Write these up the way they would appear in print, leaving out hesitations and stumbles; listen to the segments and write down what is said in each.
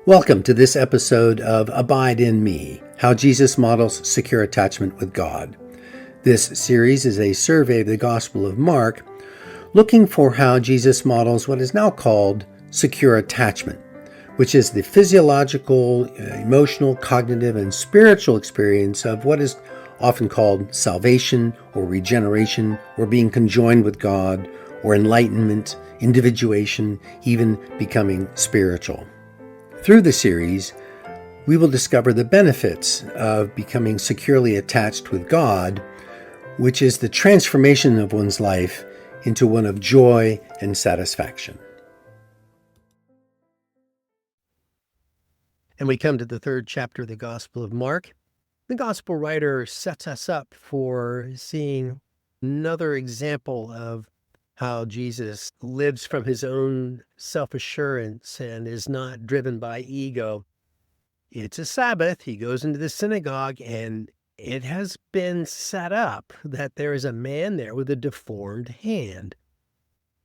Welcome to this episode of Abide in Me, How Jesus Models Secure Attachment with God. This series is a survey of the Gospel of Mark, looking for how Jesus models what is now called secure attachment, which is the physiological, emotional, cognitive, and spiritual experience of what is often called salvation or regeneration or being conjoined with God or enlightenment, individuation, even becoming spiritual. Through the series, we will discover the benefits of becoming securely attached with God, which is the transformation of one's life into one of joy and satisfaction. And we come to the third chapter of the Gospel of Mark. The Gospel writer sets us up for seeing another example of how Jesus lives from his own self-assurance and is not driven by ego. It's a Sabbath. He goes into the synagogue, and it has been set up that there is a man there with a deformed hand.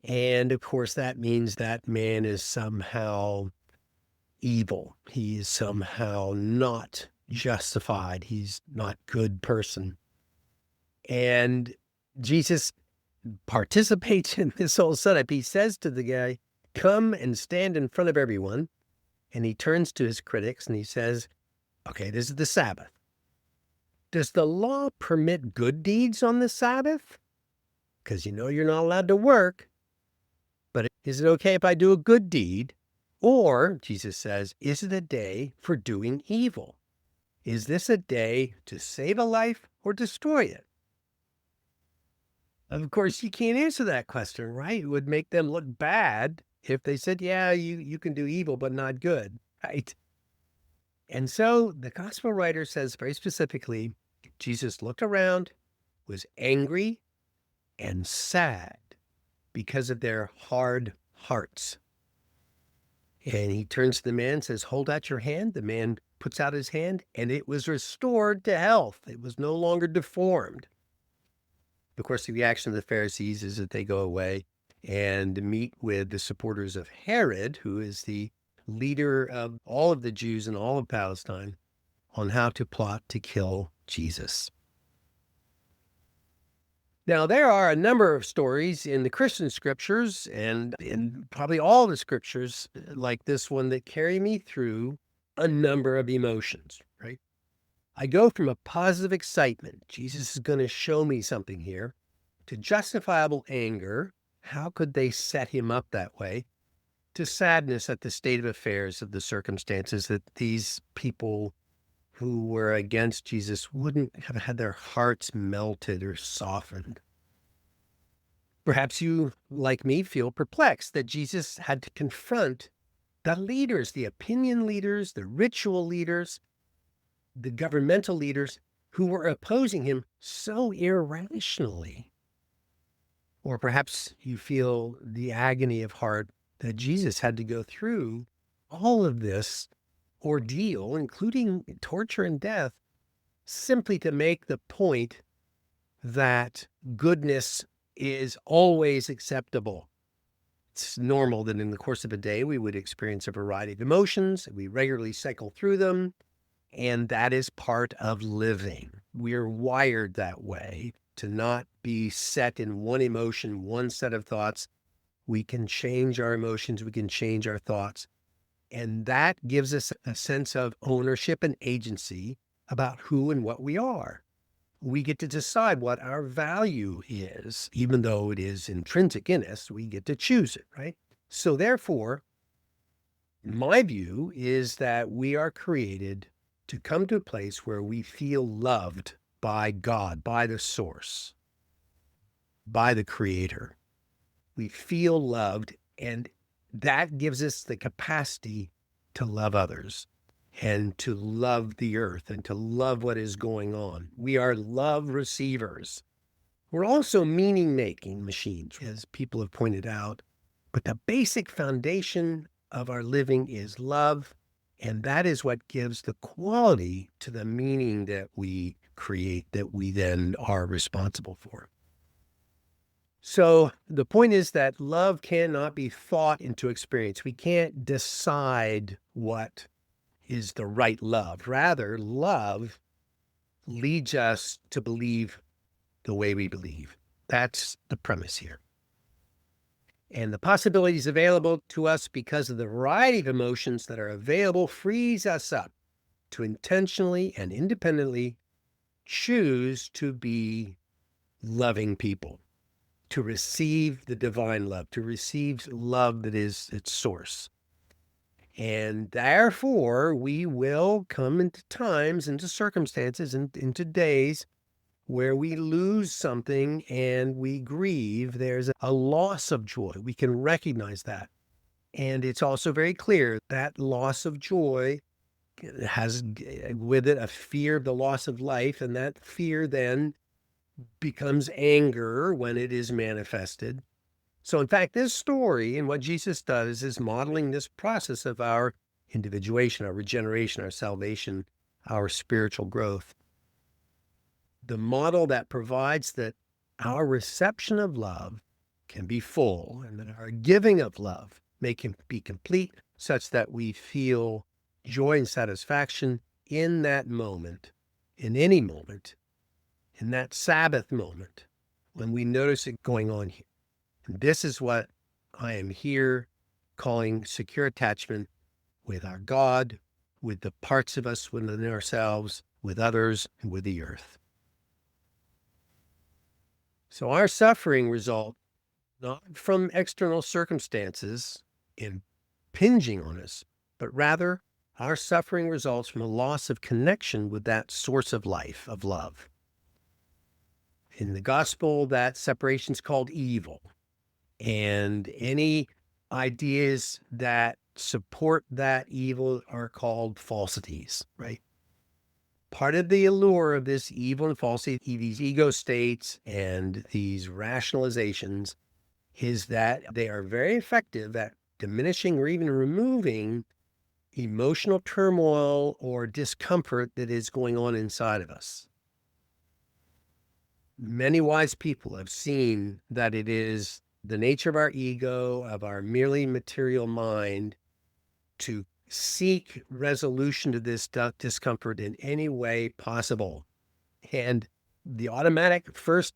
And of course, that means that man is somehow evil. He is somehow not justified. He's not a good person. And Jesus participates in this whole setup. He says to the guy, come and stand in front of everyone. And he turns to his critics and he says, okay, this is the Sabbath. Does the law permit good deeds on the Sabbath? Because you know you're not allowed to work. But is it okay if I do a good deed? Or, Jesus says, is it a day for doing evil? Is this a day to save a life or destroy it? Of course, you can't answer that question, right? It would make them look bad if they said, yeah, you can do evil, but not good, right? And so the gospel writer says very specifically, Jesus looked around, was angry and sad because of their hard hearts. And he turns to the man and says, hold out your hand. The man puts out his hand, and it was restored to health. It was no longer deformed. Of course, the reaction of the Pharisees is that they go away and meet with the supporters of Herod, who is the leader of all of the Jews in all of Palestine, on how to plot to kill Jesus. Now, there are a number of stories in the Christian scriptures and in probably all the scriptures like this one that carry me through a number of emotions, right? I go from a positive excitement, Jesus is going to show me something here, to justifiable anger, how could they set him up that way, to sadness at the state of affairs of the circumstances that these people who were against Jesus wouldn't have had their hearts melted or softened. Perhaps you, like me, feel perplexed that Jesus had to confront the leaders, the opinion leaders, the ritual leaders, the governmental leaders who were opposing him so irrationally. Or perhaps you feel the agony of heart that Jesus had to go through all of this ordeal, including torture and death, simply to make the point that goodness is always acceptable. It's normal that in the course of a day, we would experience a variety of emotions. We regularly cycle through them. And that is part of living. We're wired that way to not be set in one emotion, one set of thoughts. We can change our emotions. We can change our thoughts. And that gives us a sense of ownership and agency about who and what we are. We get to decide what our value is, even though it is intrinsic in us, we get to choose it, right? So therefore, my view is that we are created to come to a place where we feel loved by God, by the source, by the creator. We feel loved, and that gives us the capacity to love others and to love the earth and to love what is going on. We are love receivers. We're also meaning-making machines, as people have pointed out, but the basic foundation of our living is love. And that is what gives the quality to the meaning that we create, that we then are responsible for. So the point is that love cannot be thought into experience. We can't decide what is the right love. Rather, love leads us to believe the way we believe. That's the premise here. And the possibilities available to us because of the variety of emotions that are available frees us up to intentionally and independently choose to be loving people, to receive the divine love, to receive love that is its source. And therefore, we will come into times, into circumstances, and into days where we lose something and we grieve. There's a loss of joy. We can recognize that. And it's also very clear that loss of joy has with it a fear of the loss of life. And that fear then becomes anger when it is manifested. So, in fact, this story and what Jesus does is modeling this process of our individuation, our regeneration, our salvation, our spiritual growth. The model that provides that our reception of love can be full and that our giving of love can be complete, such that we feel joy and satisfaction in that moment, in any moment, in that Sabbath moment, when we notice it going on here. And this is what I am here calling secure attachment with our God, with the parts of us within ourselves, with others, and with the earth. So our suffering result not from external circumstances impinging on us, but rather our suffering results from a loss of connection with that source of life, of love. In the gospel, that separation is called evil. And any ideas that support that evil are called falsities, right? Part of the allure of this evil and falsity, these ego states and these rationalizations, is that they are very effective at diminishing or even removing emotional turmoil or discomfort that is going on inside of us. Many wise people have seen that it is the nature of our ego, of our merely material mind, to seek resolution to this discomfort in any way possible. And the automatic first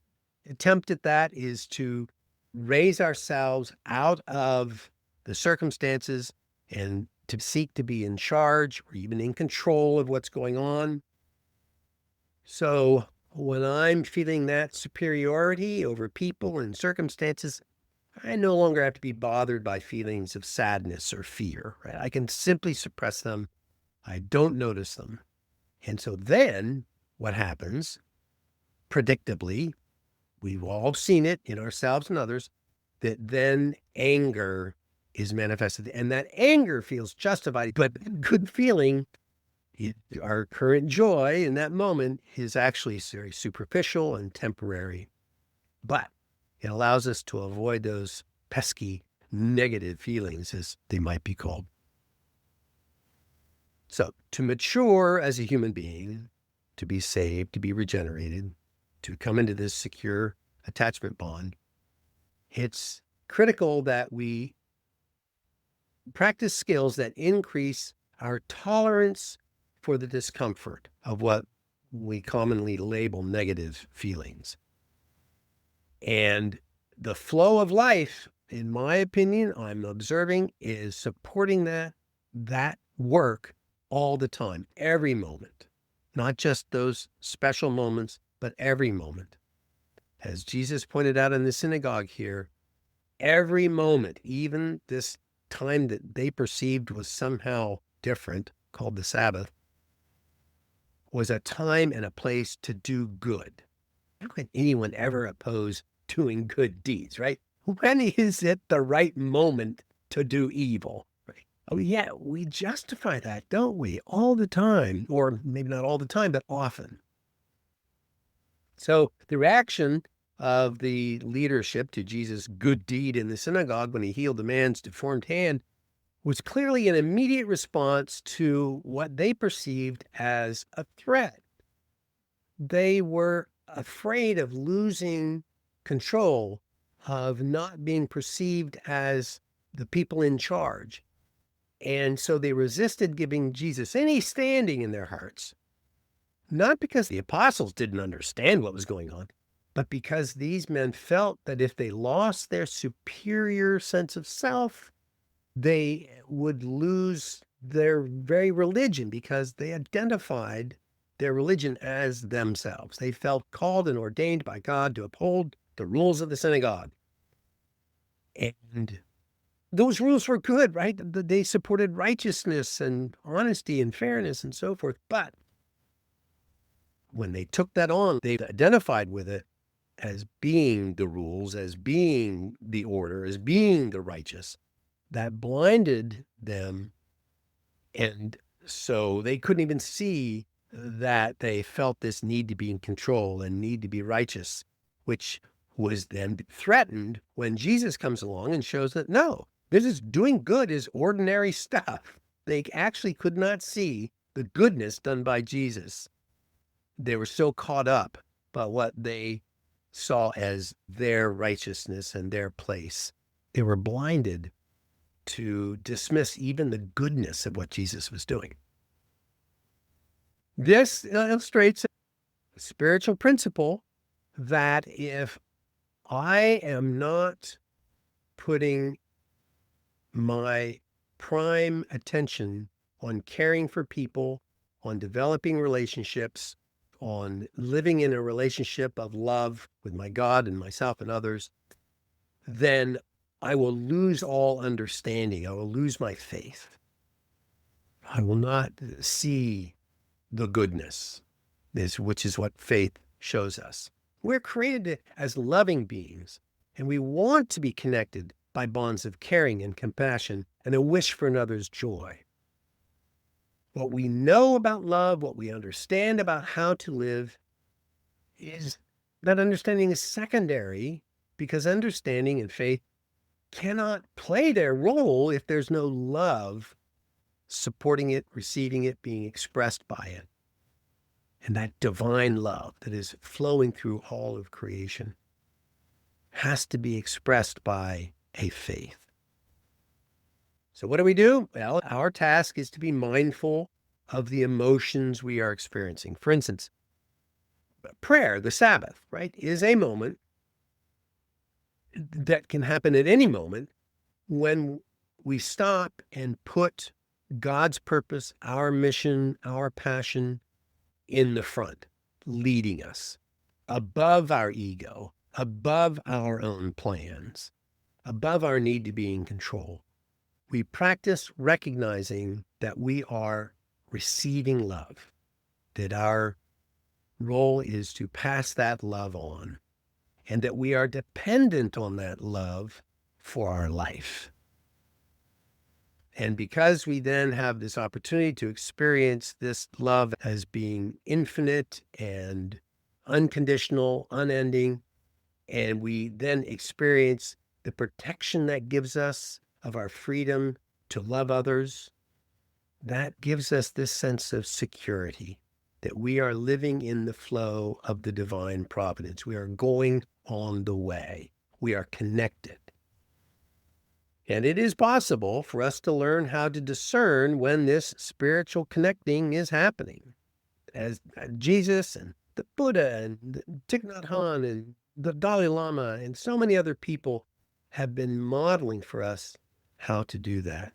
attempt at that is to raise ourselves out of the circumstances and to seek to be in charge or even in control of what's going on. So when I'm feeling that superiority over people and circumstances, I no longer have to be bothered by feelings of sadness or fear, right? I can simply suppress them. I don't notice them. And so then what happens, predictably, we've all seen it in ourselves and others, that then anger is manifested. And that anger feels justified, but good feeling, our current joy in that moment is actually very superficial and temporary. But it allows us to avoid those pesky negative feelings, as they might be called. So to mature as a human being, to be saved, to be regenerated, to come into this secure attachment bond, it's critical that we practice skills that increase our tolerance for the discomfort of what we commonly label negative feelings. And the flow of life, in my opinion, I'm observing, is supporting that work all the time, every moment, not just those special moments, but every moment. As Jesus pointed out in the synagogue here, every moment, even this time that they perceived was somehow different, called the Sabbath, was a time and a place to do good. How could anyone ever oppose doing good deeds, right? When is it the right moment to do evil? Right? Oh, yeah, we justify that, don't we? All the time, or maybe not all the time, but often. So the reaction of the leadership to Jesus' good deed in the synagogue when he healed the man's deformed hand was clearly an immediate response to what they perceived as a threat. They were afraid of losing control, of not being perceived as the people in charge. And so they resisted giving Jesus any standing in their hearts, not because the apostles didn't understand what was going on, but because these men felt that if they lost their superior sense of self, they would lose their very religion because they identified their religion as themselves. They felt called and ordained by God to uphold the rules of the synagogue. And those rules were good, right? They supported righteousness and honesty and fairness and so forth. But when they took that on, they identified with it as being the rules, as being the order, as being the righteous. That blinded them. And so they couldn't even see that they felt this need to be in control and need to be righteous, which was then threatened when Jesus comes along and shows that no, this is doing good is ordinary stuff. They actually could not see the goodness done by Jesus. They were so caught up by what they saw as their righteousness and their place. They were blinded to dismiss even the goodness of what Jesus was doing. This illustrates a spiritual principle that if I am not putting my prime attention on caring for people, on developing relationships, on living in a relationship of love with my God and myself and others, then I will lose all understanding. I will lose my faith. I will not see the goodness, which is what faith shows us. We're created as loving beings, and we want to be connected by bonds of caring and compassion and a wish for another's joy. What we know about love, what we understand about how to live, is that understanding is secondary because understanding and faith cannot play their role if there's no love supporting it, receiving it, being expressed by it. And that divine love that is flowing through all of creation has to be expressed by a faith. So what do? Well, our task is to be mindful of the emotions we are experiencing. For instance, prayer, the Sabbath, right, is a moment that can happen at any moment when we stop and put God's purpose, our mission, our passion in the front, leading us above our ego, above our own plans, above our need to be in control. We practice recognizing that we are receiving love, that our role is to pass that love on, and that we are dependent on that love for our life. And because we then have this opportunity to experience this love as being infinite and unconditional, unending, and we then experience the protection that gives us of our freedom to love others, that gives us this sense of security that we are living in the flow of the divine providence. We are going on the way. We are connected. And it is possible for us to learn how to discern when this spiritual connecting is happening. As Jesus and the Buddha and Thich Nhat Hanh and the Dalai Lama and so many other people have been modeling for us how to do that.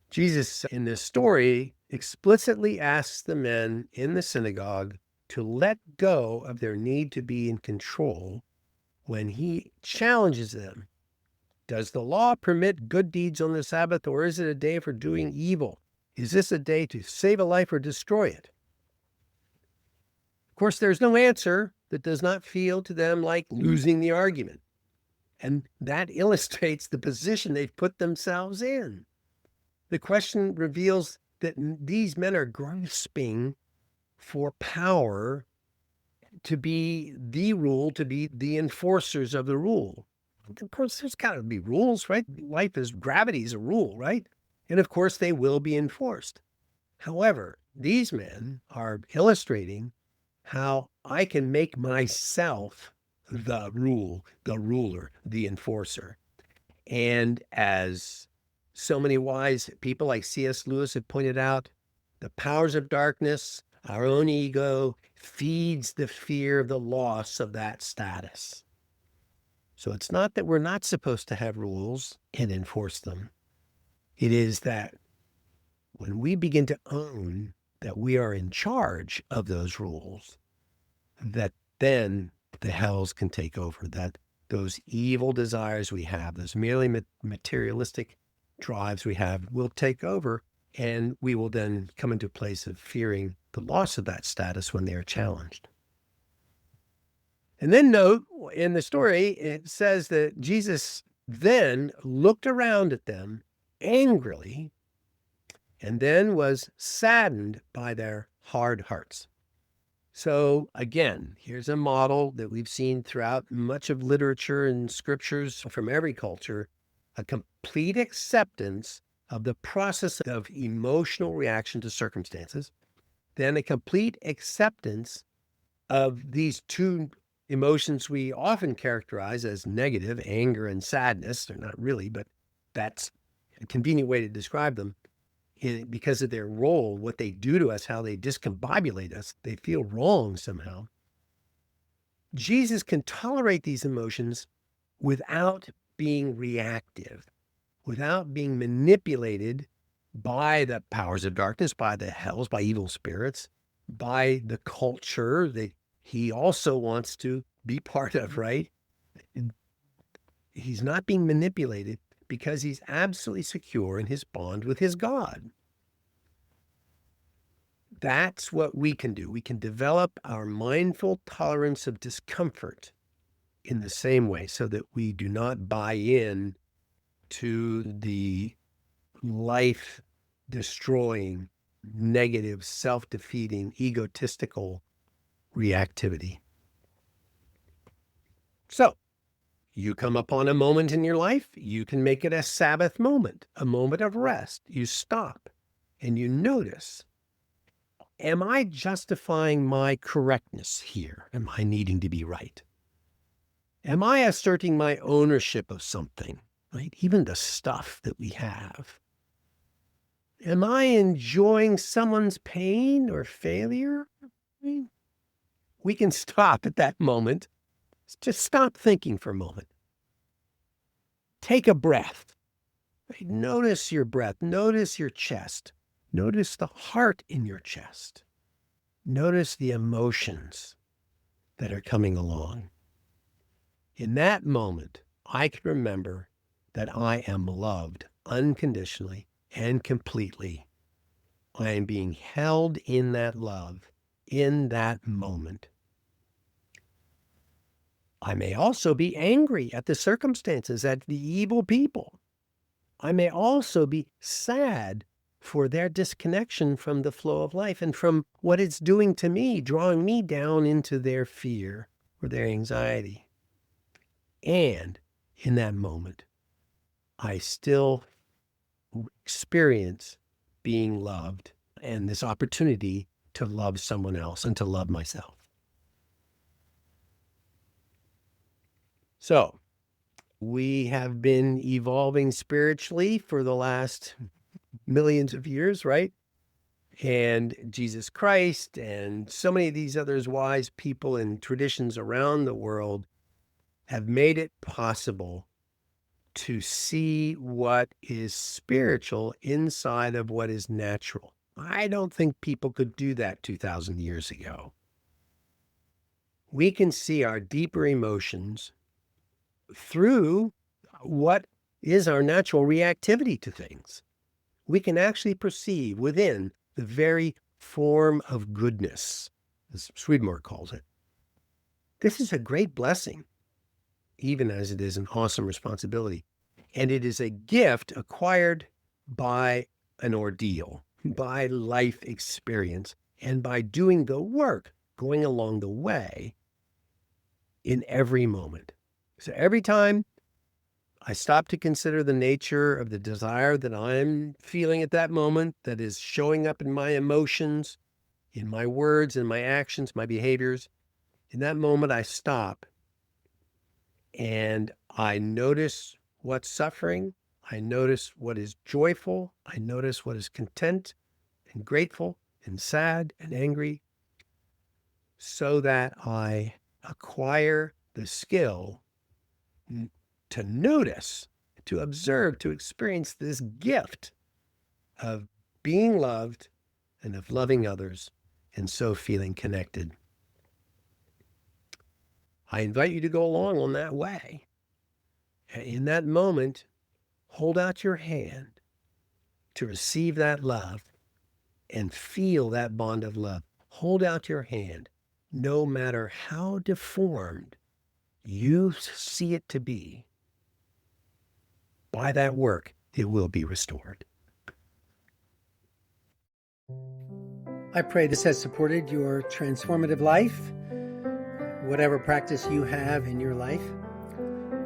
Jesus, in this story, explicitly asks the men in the synagogue to let go of their need to be in control when he challenges them. Does the law permit good deeds on the Sabbath, or is it a day for doing evil? Is this a day to save a life or destroy it? Of course, there's no answer that does not feel to them like losing the argument. And that illustrates the position they've put themselves in. The question reveals that these men are grasping for power to be the rule, to be the enforcers of the rule. Of course, there's got to be rules, right? Life is gravity is a rule, right? And of course, they will be enforced. However, these men are illustrating how I can make myself the rule, the ruler, the enforcer. And as so many wise people like C.S. Lewis have pointed out, the powers of darkness, our own ego, feeds the fear of the loss of that status. So it's not that we're not supposed to have rules and enforce them. It is that when we begin to own that we are in charge of those rules, that then the hells can take over, that those evil desires we have, those merely materialistic drives we have will take over, and we will then come into a place of fearing the loss of that status when they are challenged. And then note in the story, it says that Jesus then looked around at them angrily and then was saddened by their hard hearts. So again, here's a model that we've seen throughout much of literature and scriptures from every culture, a complete acceptance of the process of emotional reaction to circumstances, then a complete acceptance of these two emotions we often characterize as negative, anger and sadness. They're not really, but that's a convenient way to describe them. Because of their role, what they do to us, how they discombobulate us, they feel wrong somehow. Jesus can tolerate these emotions without being reactive, without being manipulated by the powers of darkness, by the hells, by evil spirits, by the culture that he also wants to be part of, right? And he's not being manipulated because he's absolutely secure in his bond with his God. That's what we can do. We can develop our mindful tolerance of discomfort in the same way so that we do not buy in to the life-destroying, negative, self-defeating, egotistical reactivity. So, you come upon a moment in your life, you can make it a Sabbath moment, a moment of rest. You stop and you notice, am I justifying my correctness here? Am I needing to be right? Am I asserting my ownership of something, right? Even the stuff that we have. Am I enjoying someone's pain or failure? We can stop at that moment. Just stop thinking for a moment. Take a breath. Notice your breath. Notice your chest. Notice the heart in your chest. Notice the emotions that are coming along. In that moment, I can remember that I am loved unconditionally and completely. I am being held in that love in that moment. I may also be angry at the circumstances, at the evil people. I may also be sad for their disconnection from the flow of life and from what it's doing to me, drawing me down into their fear or their anxiety. And in that moment, I still experience being loved and this opportunity to love someone else and to love myself. So, we have been evolving spiritually for the last millions of years, right? And Jesus Christ and so many of these others wise people and traditions around the world have made it possible to see what is spiritual inside of what is natural. I don't think people could do that 2,000 years ago. We can see our deeper emotions through what is our natural reactivity to things. We can actually perceive within the very form of goodness, as Swedenborg calls it. This is a great blessing, even as it is an awesome responsibility. And it is a gift acquired by an ordeal, by life experience, and by doing the work, going along the way in every moment. So every time I stop to consider the nature of the desire that I'm feeling at that moment, that is showing up in my emotions, in my words, in my actions, my behaviors, in that moment I stop and I notice what's suffering. I notice what is joyful. I notice what is content and grateful and sad and angry, so that I acquire the skill to notice, to observe, to experience this gift of being loved and of loving others, and so feeling connected. I invite you to go along on that way. In that moment, hold out your hand to receive that love and feel that bond of love. Hold out your hand, no matter how deformed you see it to be. By that work, it will be restored. I pray this has supported your transformative life, whatever practice you have in your life.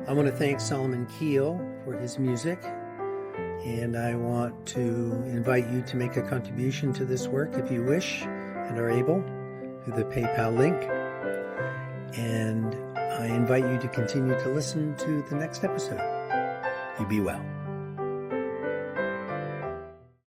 I want to thank Solomon Keel for his music, and I want to invite you to make a contribution to this work if you wish and are able through the PayPal link. And I invite you to continue to listen to the next episode. You be well.